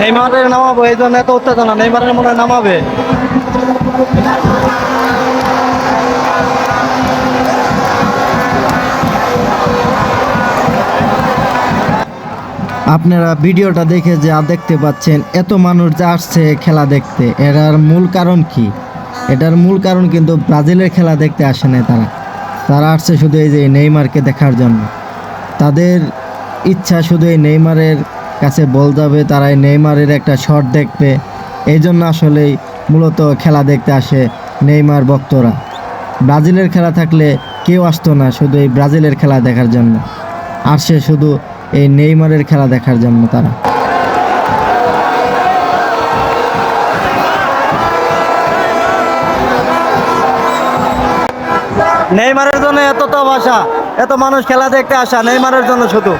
নেইমারের নামাবো, এই জন্য এত উত্তেজনা। নেইমারের মনে হয় নামাবে। আপনারা ভিডিওটা দেখে যা দেখতে পাচ্ছেন, এত মানুষ যে আসছে খেলা দেখতে, এটার মূল কারণ কি? এটার মূল কারণ কিন্তু ব্রাজিলের খেলা দেখতে আসে না তারা। তারা আসছে শুধু এই যে নেইমারকে দেখার জন্য। তাদের ইচ্ছা শুধু এই নেইমারের কাছে বল যাবে, তারা এই নেইমারের একটা শট দেখবে। এই জন্য আসলেই মূলত খেলা দেখতে আসে নেইমার ভক্তরা। ব্রাজিলের খেলা থাকলে কেউ আসতো না শুধু এই ব্রাজিলের খেলা দেখার জন্য। আসছে শুধু এই নেইমারের খেলা দেখার জন্য তারা। নেইমারের জন্য এত তো ভাষা, এত মানুষ খেলা দেখতে আসা নেইমারের জন্য শুধু।